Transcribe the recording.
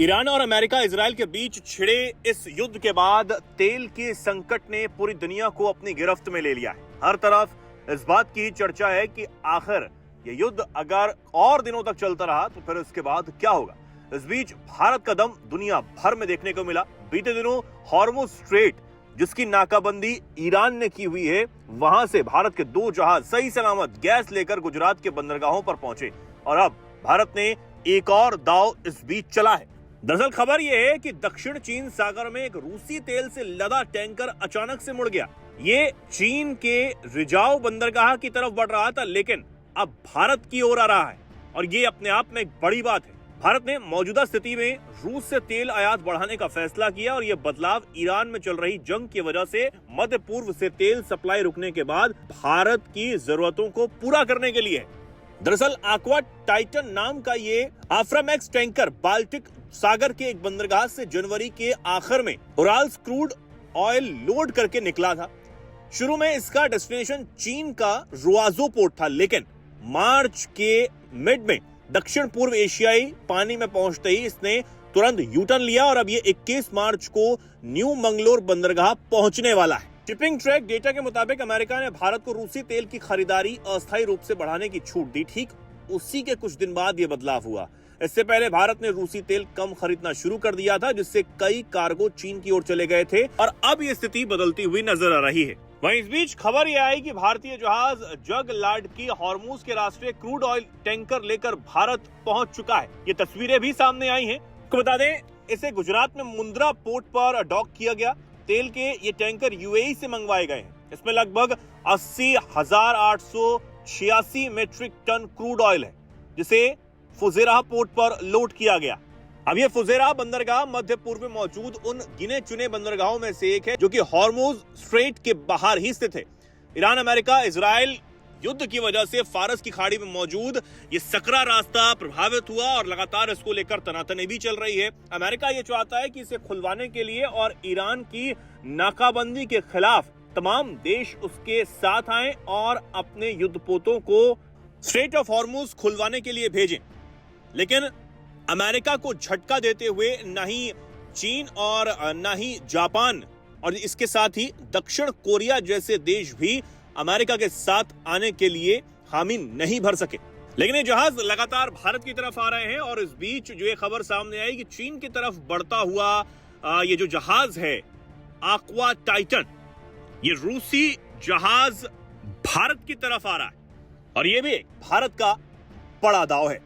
Iran और America Israel के बीच छिड़े इस युद्ध के बाद तेल के संकट ने पूरी दुनिया को अपनी गिरफ्त में ले लिया है। हर तरफ इस बात की चर्चा है कि आखिर ये युद्ध अगर और दिनों तक चलता रहा तो फिर इसके बाद क्या होगा। इस बीच भारत का दम दुनिया भर में देखने को मिला। बीते दिनों हॉर्मुज स्ट्रेट, जिसकी नाकाबंदी ईरान ने की हुई है, वहां से भारत के 2 जहाज सही सलामत गैस लेकर गुजरात के बंदरगाहों पर पहुंचे और अब भारत ने एक और दांव इस बीच चला है। दरअसल खबर यह है कि दक्षिण चीन सागर में एक रूसी तेल से लदा टैंकर अचानक से मुड़ गया। ये चीन के रिजाव बंदरगाह की तरफ बढ़ रहा था, लेकिन अब भारत की ओर आ रहा है और ये अपने आप में एक बड़ी बात है। भारत ने मौजूदा स्थिति में रूस से तेल आयात बढ़ाने का फैसला किया और ये बदलाव ईरान में चल रही जंग की वजह से मध्य पूर्व से तेल सप्लाई रुकने के बाद भारत की जरूरतों को पूरा करने के लिए है। दरअसल एक्वा टाइटन नाम का ये अफ्रामैक्स टैंकर बाल्टिक सागर के एक बंदरगाह से जनवरी के आखिर में उराल्स क्रूड ऑयल लोड करके निकला था। शुरू में इसका डेस्टिनेशन चीन का रुआजो पोर्ट था, लेकिन मार्च के मिड में दक्षिण पूर्व एशियाई पानी में पहुंचते ही इसने तुरंत यूटर्न लिया और अब ये 21 मार्च को न्यू मंगलोर बंदरगाह पहुंचने वाला है। शिपिंग ट्रैक डेटा के मुताबिक अमेरिका ने भारत को रूसी तेल की खरीदारी अस्थायी रूप से बढ़ाने की छूट दी। ठीक उसी के कुछ दिन बाद ये बदलाव हुआ। इससे पहले भारत ने रूसी तेल कम खरीदना शुरू कर दिया था, जिससे कई कार्गो चीन की ओर चले गए थे और अब ये स्थिति बदलती हुई नजर आ रही है। वहीं इस बीच खबर यह आई कि भारतीय जहाज जग लाड की हॉर्मुज के रास्ते क्रूड ऑयल टैंकर लेकर भारत पहुंच चुका है। ये तस्वीरें भी सामने आई हैं। आपको बता दें, इसे गुजरात में मुंद्रा पोर्ट पर डॉक किया गया। तेल के ये टैंकर यूएई से मंगवाए गए हैं। इसमें लगभग 80,886 मीट्रिक टन क्रूड ऑयल है, जिसे फुजेरा पोर्ट पर लोड किया गया। अब ये फुजेरा बंदरगाह मध्य पूर्व में मौजूद उन गिने चुने बंदरगाहों में से एक है जो कि हॉर्मुज स्ट्रेट के बाहर ही स्थित है। ईरान अमेरिका इजराइल युद्ध की वजह से फारस की खाड़ी में मौजूद ये सकरा रास्ता प्रभावित हुआ और लगातार इसको लेकर तनातनी भी चल रही है। अमेरिका ये चाहता है कि इसे खुलवाने के लिए और ईरान की नाकाबंदी के खिलाफ तमाम देश उसके साथ आएं और अपने युद्धपोतों को स्ट्रेट ऑफ हॉर्मुज खुलवाने के लिए भेजें। लेकिन अमेरिका को झटका देते हुए न ही चीन और न ही जापान और इसके साथ ही दक्षिण कोरिया जैसे देश भी अमेरिका के साथ आने के लिए हामी नहीं भर सके। लेकिन ये जहाज लगातार भारत की तरफ आ रहे हैं और इस बीच जो ये खबर सामने आई कि चीन की तरफ बढ़ता हुआ ये जो जहाज है एक्वा टाइटन, ये रूसी जहाज भारत की तरफ आ रहा है और ये भी भारत का बड़ा दांव है।